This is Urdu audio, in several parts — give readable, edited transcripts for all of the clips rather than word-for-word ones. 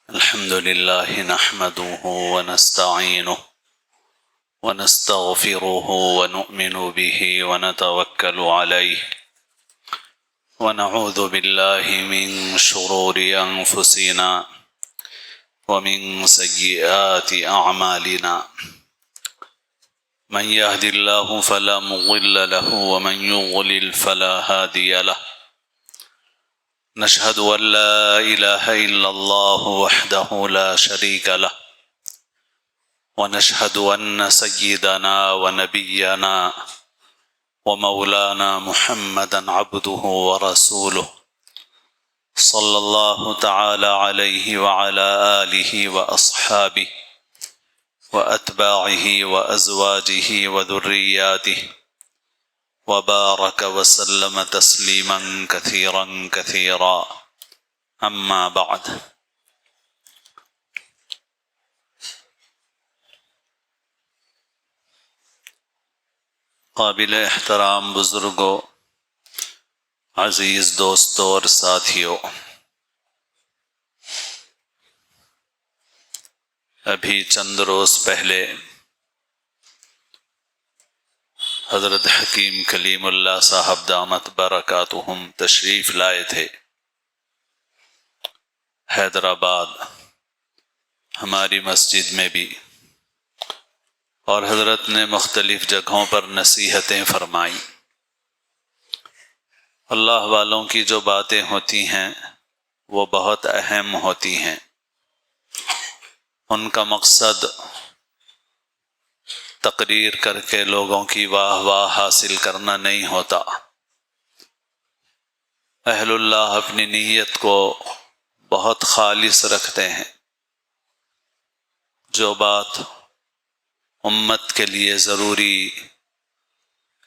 الحمد لله نحمده ونستعينه ونستغفره ونؤمن به ونتوكل عليه ونعوذ بالله من شرور أنفسنا ومن سيئات أعمالنا من يهد الله فلا مضل له ومن يضلل فلا هادي له نشهد أن لا إله إلا الله وحده لا شريك له ونشهد أن سيدنا ونبينا ومولانا محمدا عبده ورسوله صلى الله تعالى عليه وعلى آله وأصحابه وأتباعه وأزواجه وذرياته وبارك وسلم تسليما كثيرا كثيرا أما بعد قابل احترام بزرگوں، عزیز دوستوں اور ساتھیوں، ابھی چند روز پہلے حضرت حکیم کلیم اللہ صاحب دامت برکاتہم تشریف لائے تھے حیدرآباد ہماری مسجد میں بھی، اور حضرت نے مختلف جگہوں پر نصیحتیں فرمائیں۔ اللہ والوں کی جو باتیں ہوتی ہیں وہ بہت اہم ہوتی ہیں، ان کا مقصد تقریر کر کے لوگوں کی واہ واہ حاصل کرنا نہیں ہوتا۔ اہل اللہ اپنی نیت کو بہت خالص رکھتے ہیں، جو بات امت کے لیے ضروری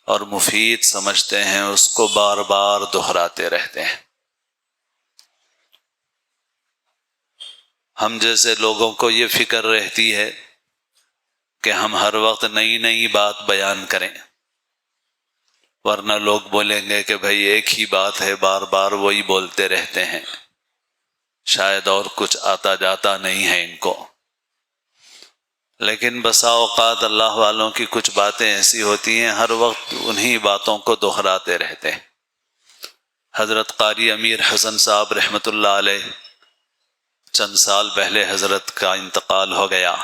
اور مفید سمجھتے ہیں اس کو بار بار دہراتے رہتے ہیں۔ ہم جیسے لوگوں کو یہ فکر رہتی ہے کہ ہم ہر وقت نئی نئی بات بیان کریں، ورنہ لوگ بولیں گے کہ بھئی ایک ہی بات ہے، بار بار وہی بولتے رہتے ہیں، شاید اور کچھ آتا جاتا نہیں ہے ان کو۔ لیکن بسا اوقات اللہ والوں کی کچھ باتیں ایسی ہوتی ہیں ہر وقت انہی باتوں کو دہراتے رہتے ہیں۔ حضرت قاری امیر حسن صاحب رحمۃ اللہ علیہ، چند سال پہلے حضرت کا انتقال ہو گیا۔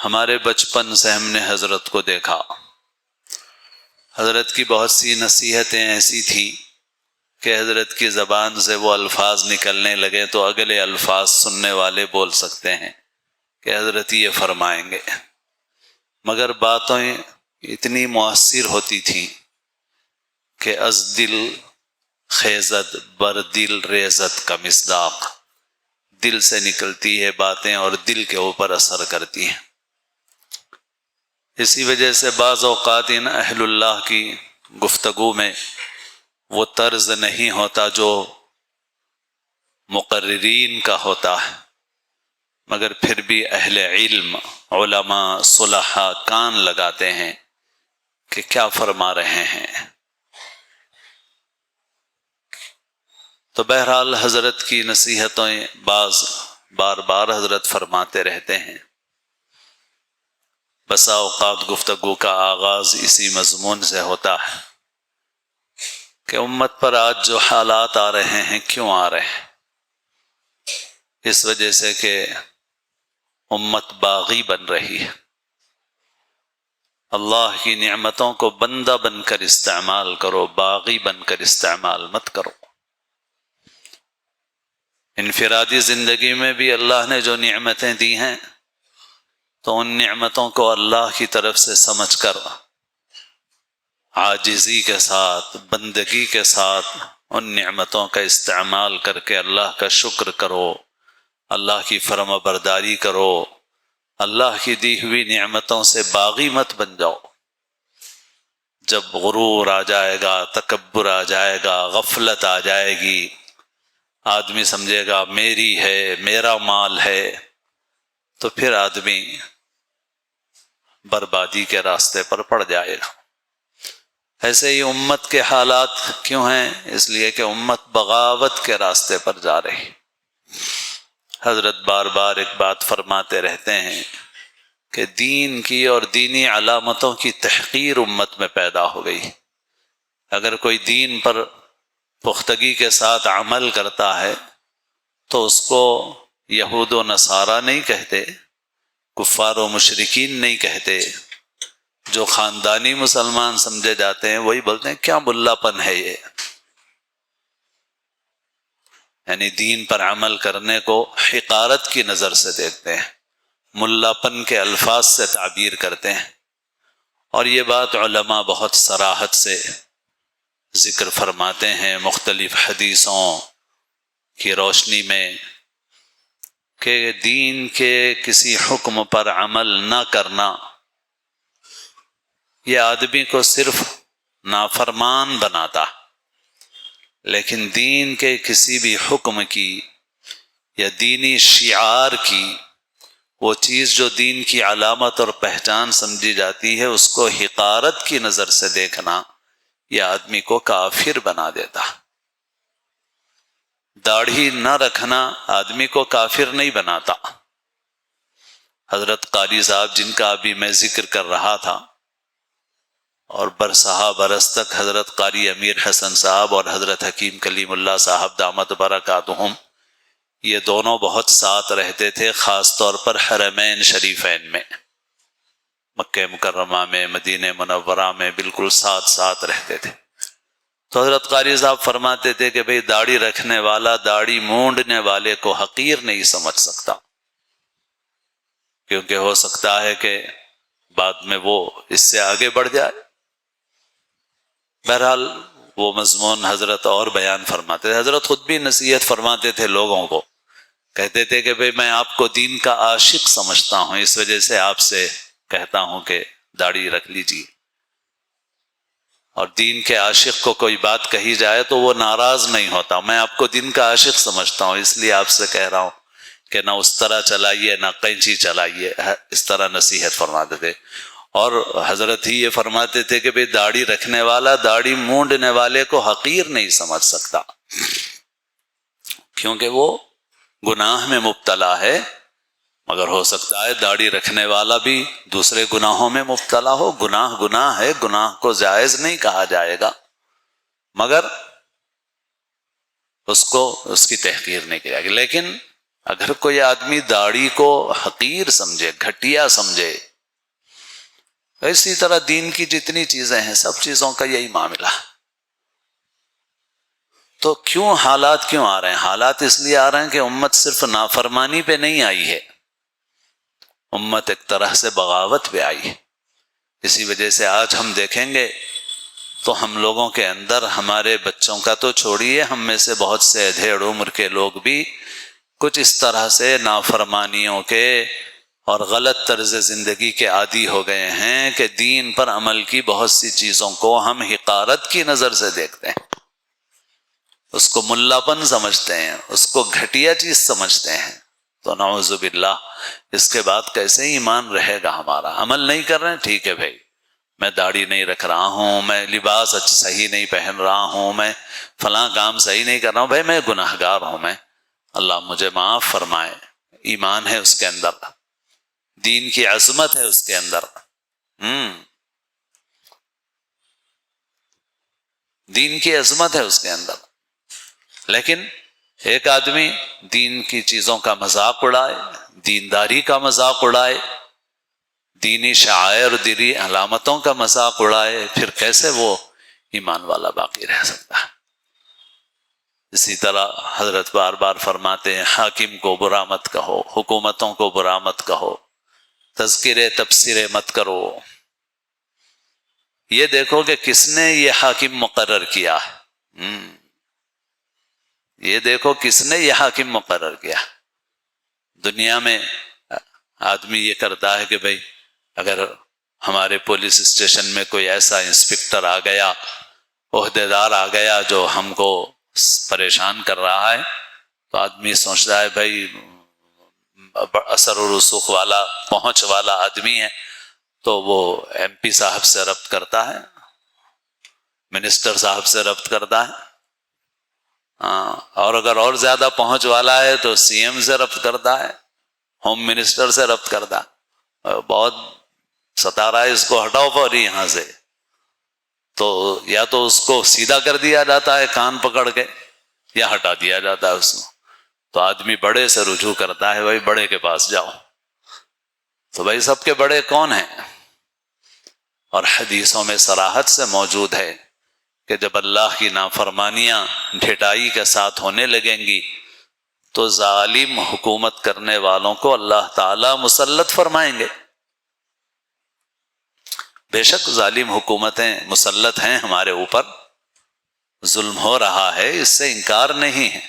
ہمارے بچپن سے ہم نے حضرت کو دیکھا۔ حضرت کی بہت سی نصیحتیں ایسی تھیں کہ حضرت کی زبان سے وہ الفاظ نکلنے لگے تو اگلے الفاظ سننے والے بول سکتے ہیں کہ حضرت یہ فرمائیں گے، مگر باتیں اتنی مؤثر ہوتی تھیں کہ از دل خیزت بر دل ریزت کا مصداق، دل سے نکلتی ہے باتیں اور دل کے اوپر اثر کرتی ہیں۔ اسی وجہ سے بعض اوقات ان اہل اللہ کی گفتگو میں وہ طرز نہیں ہوتا جو مقررین کا ہوتا ہے، مگر پھر بھی اہل علم، علماء، صلحاء کان لگاتے ہیں کہ کیا فرما رہے ہیں۔ تو بہرحال حضرت کی نصیحتیں بار بار حضرت فرماتے رہتے ہیں۔ بسا اوقات گفتگو کا آغاز اسی مضمون سے ہوتا ہے کہ امت پر آج جو حالات آ رہے ہیں کیوں آ رہے ہیں؟ اس وجہ سے کہ امت باغی بن رہی ہے۔ اللہ کی نعمتوں کو بندہ بن کر استعمال کرو، باغی بن کر استعمال مت کرو۔ انفرادی زندگی میں بھی اللہ نے جو نعمتیں دی ہیں تو ان نعمتوں کو اللہ کی طرف سے سمجھ کر عاجزی کے ساتھ، بندگی کے ساتھ ان نعمتوں کا استعمال کر کے اللہ کا شکر کرو، اللہ کی فرما برداری کرو، اللہ کی دی ہوئی نعمتوں سے باغی مت بن جاؤ۔ جب غرور آ جائے گا، تکبر آ جائے گا، غفلت آ جائے گی، آدمی سمجھے گا میری ہے، میرا مال ہے، تو پھر آدمی بربادی کے راستے پر پڑ جائے گا۔ ایسے ہی امت کے حالات کیوں ہیں؟ اس لیے کہ امت بغاوت کے راستے پر جا رہی۔ حضرت بار بار ایک بات فرماتے رہتے ہیں کہ دین کی اور دینی علامتوں کی تحقیر امت میں پیدا ہو گئی۔ اگر کوئی دین پر پختگی کے ساتھ عمل کرتا ہے تو اس کو یہود و نصارہ نہیں کہتے، کفار و مشرکین نہیں کہتے، جو خاندانی مسلمان سمجھے جاتے ہیں وہی بولتے ہیں کیا ملا پن ہے یہ، یعنی دین پر عمل کرنے کو حقارت کی نظر سے دیکھتے ہیں، ملا پن کے الفاظ سے تعبیر کرتے ہیں۔ اور یہ بات علماء بہت صراحت سے ذکر فرماتے ہیں مختلف حدیثوں کی روشنی میں کہ دین کے کسی حکم پر عمل نہ کرنا یہ آدمی کو صرف نافرمان بناتا، لیکن دین کے کسی بھی حکم کی یا دینی شعار کی وہ چیز جو دین کی علامت اور پہچان سمجھی جاتی ہے اس کو حقارت کی نظر سے دیکھنا یہ آدمی کو کافر بنا دیتا۔ داڑھی نہ رکھنا آدمی کو کافر نہیں بناتا۔ حضرت قاری صاحب جن کا ابھی میں ذکر کر رہا تھا اور برسہا برس تک حضرت قاری امیر حسن صاحب اور حضرت حکیم کلیم اللہ صاحب دامت برکاتہم یہ دونوں بہت ساتھ رہتے تھے، خاص طور پر حرمین شریفین میں، مکہ مکرمہ میں، مدینہ منورہ میں بالکل ساتھ ساتھ رہتے تھے۔ تو حضرت قاری صاحب فرماتے تھے کہ بھئی داڑھی رکھنے والا داڑھی مونڈنے والے کو حقیر نہیں سمجھ سکتا، کیونکہ ہو سکتا ہے کہ بعد میں وہ اس سے آگے بڑھ جائے۔ بہرحال وہ مضمون حضرت اور بیان فرماتے تھے۔ حضرت خود بھی نصیحت فرماتے تھے لوگوں کو، کہتے تھے کہ بھئی میں آپ کو دین کا عاشق سمجھتا ہوں، اس وجہ سے آپ سے کہتا ہوں کہ داڑھی رکھ لیجیے، اور دین کے عاشق کو کوئی بات کہی جائے تو وہ ناراض نہیں ہوتا، میں آپ کو دین کا عاشق سمجھتا ہوں اس لیے آپ سے کہہ رہا ہوں کہ نہ اس طرح چلائیے نہ قینچی چلائیے، اس طرح نصیحت فرماتے تھے۔ اور حضرت ہی یہ فرماتے تھے کہ بھئی داڑھی رکھنے والا داڑھی مونڈنے والے کو حقیر نہیں سمجھ سکتا، کیونکہ وہ گناہ میں مبتلا ہے، مگر ہو سکتا ہے داڑھی رکھنے والا بھی دوسرے گناہوں میں مبتلا ہو۔ گناہ گناہ ہے، گناہ کو جائز نہیں کہا جائے گا، مگر اس کو اس کی تحقیر نہیں کی جائے گی۔ لیکن اگر کوئی آدمی داڑھی کو حقیر سمجھے، گھٹیا سمجھے، اسی طرح دین کی جتنی چیزیں ہیں سب چیزوں کا یہی معاملہ۔ تو حالات کیوں آ رہے ہیں؟ حالات اس لیے آ رہے ہیں کہ امت صرف نافرمانی پہ نہیں آئی ہے، امت ایک طرح سے بغاوت پہ آئی ہے۔ اسی وجہ سے آج ہم دیکھیں گے تو ہم لوگوں کے اندر، ہمارے بچوں کا تو چھوڑیے، ہم میں سے بہت سے ادھیڑ عمر کے لوگ بھی کچھ اس طرح سے نافرمانیوں کے اور غلط طرز زندگی کے عادی ہو گئے ہیں کہ دین پر عمل کی بہت سی چیزوں کو ہم حقارت کی نظر سے دیکھتے ہیں، اس کو ملا پن سمجھتے ہیں، اس کو گھٹیا چیز سمجھتے ہیں۔ تو نعوذ باللہ اس کے بعد کیسے ایمان رہے گا ہمارا؟ عمل نہیں کر رہے ہیں، ٹھیک ہے بھائی، میں داڑھی نہیں رکھ رہا ہوں، میں لباس صحیح نہیں پہن رہا ہوں، میں فلاں کام صحیح نہیں کر رہا ہوں، بھائی میں گناہگار ہوں، میں اللہ مجھے معاف فرمائے۔ ایمان ہے اس کے اندر، دین کی عظمت ہے اس کے اندر، دین کی عظمت ہے اس کے اندر، لیکن ایک آدمی دین کی چیزوں کا مذاق اڑائے، دینداری کا مذاق اڑائے، دینی شعائر دینی علامتوں کا مذاق اڑائے، پھر کیسے وہ ایمان والا باقی رہ سکتا ہے؟ اسی طرح حضرت بار بار فرماتے ہیں حاکم کو برا مت کہو، حکومتوں کو برا مت کہو، تذکرے تبصرے مت کرو، یہ دیکھو کہ کس نے یہ حاکم مقرر کیا ہے، یہ دیکھو کس نے یہ حاکم مقرر کیا۔ دنیا میں آدمی یہ کرتا ہے کہ بھئی اگر ہمارے پولیس اسٹیشن میں کوئی ایسا انسپکٹر آ گیا، عہدیدار آ گیا جو ہم کو پریشان کر رہا ہے، تو آدمی سوچتا ہے بھئی اثر و رسوخ والا، پہنچ والا آدمی ہے، تو وہ ایم پی صاحب سے ربط کرتا ہے، منسٹر صاحب سے ربط کرتا ہے، اور اگر اور زیادہ پہنچ والا ہے تو سی ایم سے ربط کرتا ہے، ہوم منسٹر سے ربط کرتا، بہت ستا رہا ہے اس کو، ہٹاؤ فوری یہاں سے، تو یا تو اس کو سیدھا کر دیا جاتا ہے کان پکڑ کے، یا ہٹا دیا جاتا ہے اس کو۔ تو آدمی بڑے سے رجوع کرتا ہے، بھائی بڑے کے پاس جاؤ۔ تو بھائی سب کے بڑے کون ہیں؟ اور حدیثوں میں صراحت سے موجود ہے کہ جب اللہ کی نافرمانیاں ڈھٹائی کے ساتھ ہونے لگیں گی تو ظالم حکومت کرنے والوں کو اللہ تعالی مسلط فرمائیں گے۔ بے شک ظالم حکومتیں مسلط ہیں ہمارے اوپر، ظلم ہو رہا ہے، اس سے انکار نہیں ہے،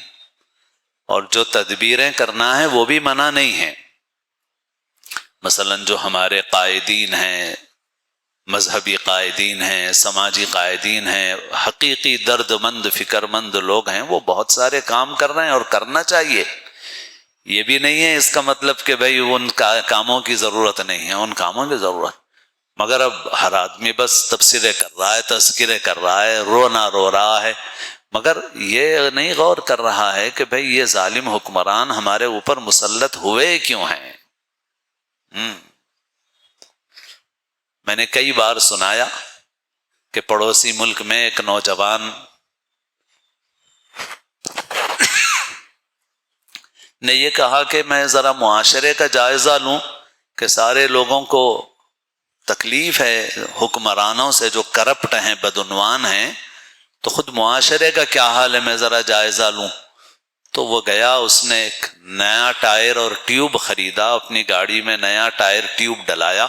اور جو تدبیریں کرنا ہے وہ بھی منع نہیں ہے۔ مثلا جو ہمارے قائدین ہیں، مذہبی قائدین ہیں، سماجی قائدین ہیں، حقیقی درد مند فکر مند لوگ ہیں، وہ بہت سارے کام کر رہے ہیں اور کرنا چاہیے۔ یہ بھی نہیں ہے اس کا مطلب کہ بھئی ان کاموں کی ضرورت نہیں ہے، ان کاموں کی ضرورت، مگر اب ہر آدمی بس تبصرے کر رہا ہے، تذکرے کر رہا ہے، رو رہا ہے، مگر یہ نہیں غور کر رہا ہے کہ بھئی یہ ظالم حکمران ہمارے اوپر مسلط ہوئے کیوں ہیں۔ میں نے کئی بار سنایا کہ پڑوسی ملک میں ایک نوجوان نے یہ کہا کہ میں ذرا معاشرے کا جائزہ لوں کہ سارے لوگوں کو تکلیف ہے حکمرانوں سے جو کرپٹ ہیں، بدعنوان ہیں، تو خود معاشرے کا کیا حال ہے، میں ذرا جائزہ لوں۔ تو وہ گیا، اس نے ایک نیا ٹائر اور ٹیوب خریدا، اپنی گاڑی میں نیا ٹائر ٹیوب ڈلایا،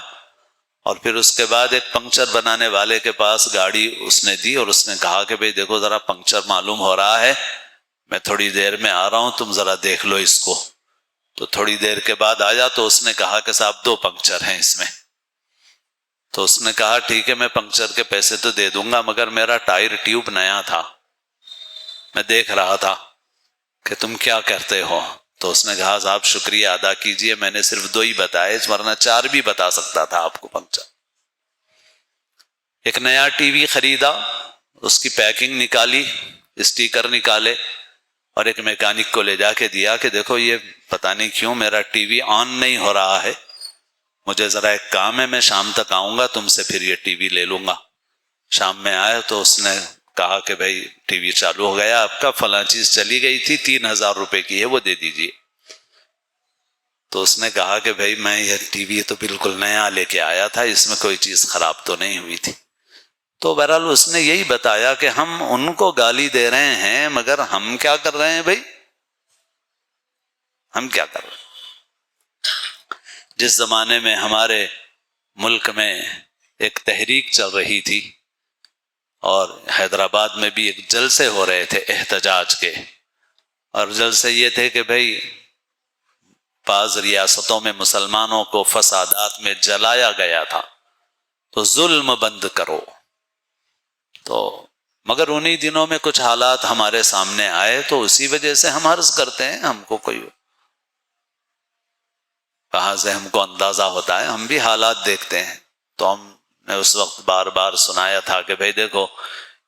اور پھر اس کے بعد ایک پنکچر بنانے والے کے پاس گاڑی اس نے دی، اور اس نے کہا کہ بھئی دیکھو ذرا پنکچر معلوم ہو رہا ہے، میں تھوڑی دیر میں آ رہا ہوں، تم ذرا دیکھ لو اس کو۔ تو تھوڑی دیر کے بعد آیا تو اس نے کہا کہ صاحب 2 پنکچر ہیں اس میں۔ تو اس نے کہا ٹھیک ہے میں پنکچر کے پیسے تو دے دوں گا، مگر میرا ٹائر ٹیوب نیا تھا، میں دیکھ رہا تھا کہ تم کیا کرتے ہو۔ تو اس نے کہا صاحب شکریہ ادا کیجئے، میں نے صرف 2 ہی بتائے، ورنہ 4 بھی بتا سکتا تھا آپ کو پنکچر۔ ایک نیا ٹی وی خریدا، اس کی پیکنگ نکالی، اسٹیکر نکالے، اور ایک میکینک کو لے جا کے دیا کہ دیکھو یہ پتہ نہیں کیوں میرا ٹی وی آن نہیں ہو رہا ہے، مجھے ذرا ایک کام ہے، میں شام تک آؤں گا تم سے پھر یہ ٹی وی لے لوں گا۔ شام میں آیا تو اس نے کہا کہ بھائی ٹی وی چالو ہو گیا آپ کا، فلاں چیز چلی گئی تھی، 3000 روپے کی ہے، وہ دے دیجیے۔ تو اس نے کہا کہ بھائی میں یہ ٹی وی تو بالکل نیا لے کے آیا تھا، اس میں کوئی چیز خراب تو نہیں ہوئی تھی۔ تو بہرحال اس نے یہی بتایا کہ ہم ان کو گالی دے رہے ہیں، مگر ہم کیا کر رہے ہیں بھائی، ہم کیا کر رہے ہیں؟ جس زمانے میں ہمارے ملک میں ایک تحریک چل رہی تھی، اور حیدرآباد میں بھی ایک جلسے ہو رہے تھے احتجاج کے، اور جلسے یہ تھے کہ بھائی بعض ریاستوں میں مسلمانوں کو فسادات میں جلایا گیا تھا، تو ظلم بند کرو۔ تو مگر انہی دنوں میں کچھ حالات ہمارے سامنے آئے، تو اسی وجہ سے ہم عرض کرتے ہیں، ہم کو کوئی کہاں سے ہم کو اندازہ ہوتا ہے، ہم بھی حالات دیکھتے ہیں۔ تو ہم نے اس وقت بار بار سنایا تھا کہ بھئی دیکھو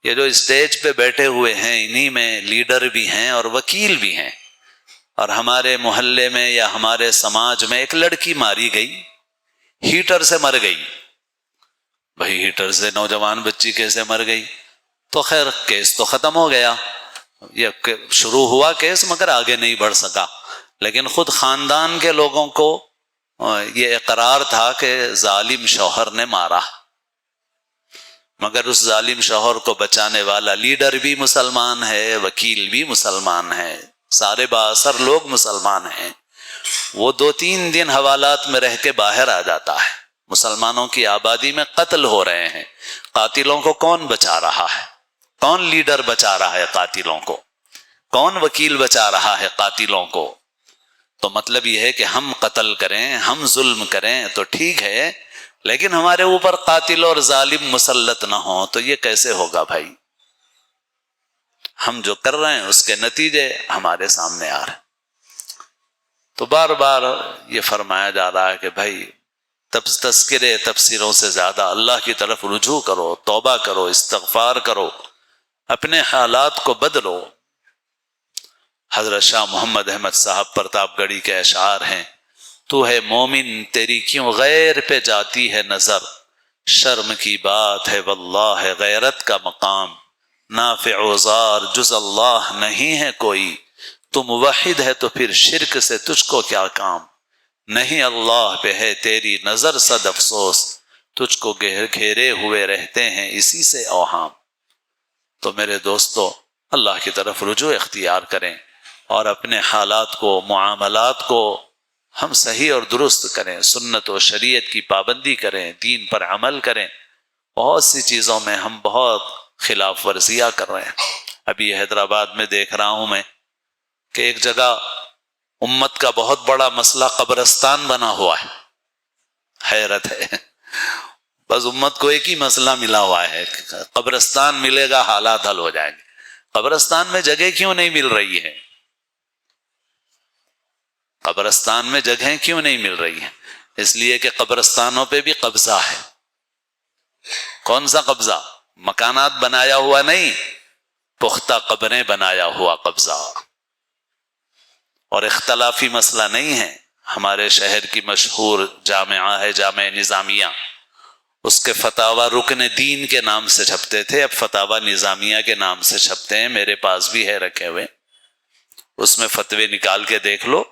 یہ جو اسٹیج پہ بیٹھے ہوئے ہیں، انہی میں لیڈر بھی ہیں اور وکیل بھی ہیں، اور ہمارے محلے میں یا ہمارے سماج میں ایک لڑکی ماری گئی، ہیٹر سے مر گئی۔ بھئی ہیٹر سے نوجوان بچی کیسے مر گئی؟ تو خیر کیس تو ختم ہو گیا، یہ شروع ہوا کیس مگر آگے نہیں بڑھ سکا، لیکن خود خاندان کے لوگوں کو یہ اقرار تھا کہ ظالم شوہر نے مارا، مگر اس ظالم شوہر کو بچانے والا لیڈر بھی مسلمان ہے، وکیل بھی مسلمان ہے، سارے بااثر لوگ مسلمان ہیں۔ وہ 2-3 دن حوالات میں رہ کے باہر آ جاتا ہے۔ مسلمانوں کی آبادی میں قتل ہو رہے ہیں، قاتلوں کو کون بچا رہا ہے؟ کون لیڈر بچا رہا ہے قاتلوں کو؟ کون وکیل بچا رہا ہے قاتلوں کو؟ تو مطلب یہ ہے کہ ہم قتل کریں، ہم ظلم کریں تو ٹھیک ہے، لیکن ہمارے اوپر قاتل اور ظالم مسلط نہ ہوں، تو یہ کیسے ہوگا بھائی؟ ہم جو کر رہے ہیں اس کے نتیجے ہمارے سامنے آ رہے ہیں۔ تو بار بار یہ فرمایا جا رہا ہے کہ بھائی تذکرے تفسیروں سے زیادہ اللہ کی طرف رجوع کرو، توبہ کرو، استغفار کرو، اپنے حالات کو بدلو۔ حضرت شاہ محمد احمد صاحب پرتاپ گڑھی کے اشعار ہیں، تو ہے مومن تیری کیوں غیر پہ جاتی ہے نظر، شرم کی بات ہے واللہ غیرت کا مقام، نافع و ضار جز اللہ نہیں ہے کوئی، تم موحد ہے تو پھر شرک سے تجھ کو کیا کام، نہیں اللہ پہ ہے تیری نظر صد افسوس، تجھ کو گھیرے ہوئے رہتے ہیں اسی سے اوہام۔ تو میرے دوستو، اللہ کی طرف رجوع اختیار کریں اور اپنے حالات کو، معاملات کو ہم صحیح اور درست کریں، سنت و شریعت کی پابندی کریں، دین پر عمل کریں۔ بہت سی چیزوں میں ہم بہت خلاف ورزیاں کر رہے ہیں۔ ابھی حیدرآباد میں دیکھ رہا ہوں میں کہ ایک جگہ امت کا بہت بڑا مسئلہ قبرستان بنا ہوا ہے۔ حیرت ہے، بس امت کو ایک ہی مسئلہ ملا ہوا ہے، قبرستان ملے گا حالات حل ہو جائیں گے۔ قبرستان میں جگہ کیوں نہیں مل رہی ہے؟ قبرستان میں جگہیں کیوں نہیں مل رہی ہیں؟ اس لیے کہ قبرستانوں پہ بھی قبضہ ہے۔ کون سا قبضہ؟ مکانات بنایا ہوا نہیں، پختہ قبریں بنایا ہوا قبضہ۔ اور اختلافی مسئلہ نہیں ہے۔ ہمارے شہر کی مشہور جامعہ ہے جامعہ نظامیہ، اس کے فتاوی رکن دین کے نام سے چھپتے تھے، اب فتاوی نظامیہ کے نام سے چھپتے ہیں، میرے پاس بھی ہے رکھے ہوئے، اس میں فتوے نکال کے دیکھ لو۔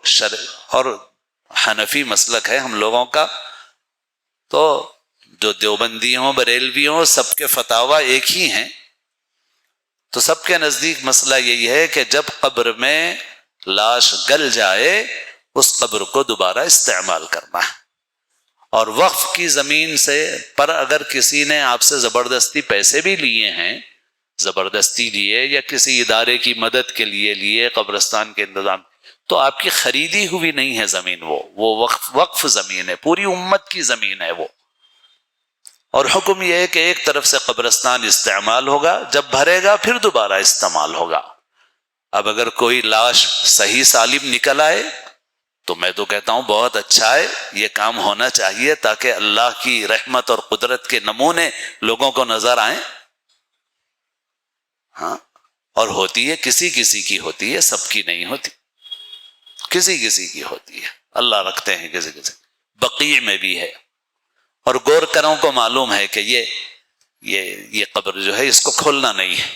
اور حنفی مسلک ہے ہم لوگوں کا، تو جو دیوبندی ہوں بریلوی ہوں سب کے فتاوی ایک ہی ہیں۔ تو سب کے نزدیک مسئلہ یہی ہے کہ جب قبر میں لاش گل جائے اس قبر کو دوبارہ استعمال کرنا ہے۔ اور وقف کی زمین سے پر اگر کسی نے آپ سے زبردستی پیسے بھی لیے ہیں، زبردستی لیے یا کسی ادارے کی مدد کے لیے لیے قبرستان کے انتظام، تو آپ کی خریدی ہوئی نہیں ہے زمین، وہ وقف زمین ہے، پوری امت کی زمین ہے وہ۔ اور حکم یہ ہے کہ ایک طرف سے قبرستان استعمال ہوگا، جب بھرے گا پھر دوبارہ استعمال ہوگا۔ اب اگر کوئی لاش صحیح سالم نکل آئے تو میں تو کہتا ہوں بہت اچھا ہے، یہ کام ہونا چاہیے تاکہ اللہ کی رحمت اور قدرت کے نمونے لوگوں کو نظر آئیں۔ ہاں، اور ہوتی ہے کسی کسی کی ہوتی ہے، سب کی نہیں ہوتی، کسی کسی کی ہوتی ہے، اللہ رکھتے ہیں کسی کسی۔ بقیع میں بھی ہے، اور گورکروں کو معلوم ہے کہ یہ قبر جو ہے اس کو کھولنا نہیں ہے،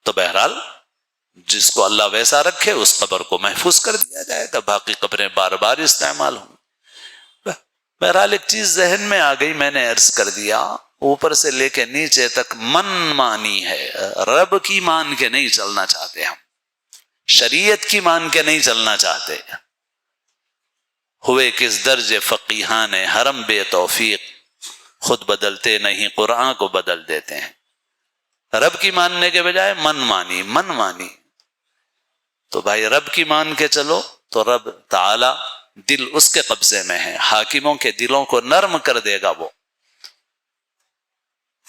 تو بہرحال جس کو اللہ ویسا رکھے اس قبر کو محفوظ کر دیا جائے گا، باقی قبریں بار بار استعمال ہوں۔ بہرحال ایک چیز ذہن میں آ گئی، میں نے عرض کر دیا، اوپر سے لے کے نیچے تک من مانی ہے، رب کی مان کے نہیں چلنا چاہتے، ہم شریعت کی مان کے نہیں چلنا چاہتے۔ ہوئے کس درجے فقیہان حرم بے توفیق، خود بدلتے نہیں قرآن کو بدل دیتے ہیں۔ رب کی ماننے کے بجائے من مانی، تو بھائی رب کی مان کے چلو تو رب تعالی دل اس کے قبضے میں ہے، حاکموں کے دلوں کو نرم کر دے گا، وہ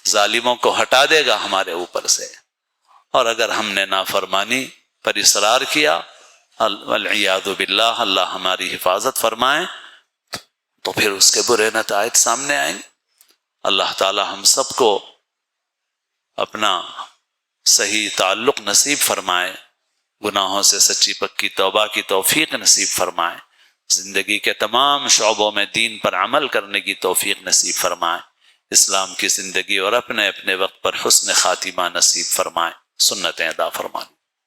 ظالموں کو ہٹا دے گا ہمارے اوپر سے۔ اور اگر ہم نے نافرمانی پر اصرار کیا، والعیاذ باللہ، اللہ ہماری حفاظت فرمائے، تو پھر اس کے برے نتائج سامنے آئیں گے۔ اللہ تعالی ہم سب کو اپنا صحیح تعلق نصیب فرمائے، گناہوں سے سچی پکی توبہ کی توفیق نصیب فرمائے، زندگی کے تمام شعبوں میں دین پر عمل کرنے کی توفیق نصیب فرمائے، اسلام کی زندگی اور اپنے اپنے وقت پر حسن خاتمہ نصیب فرمائے، سنتیں ادا فرمائے۔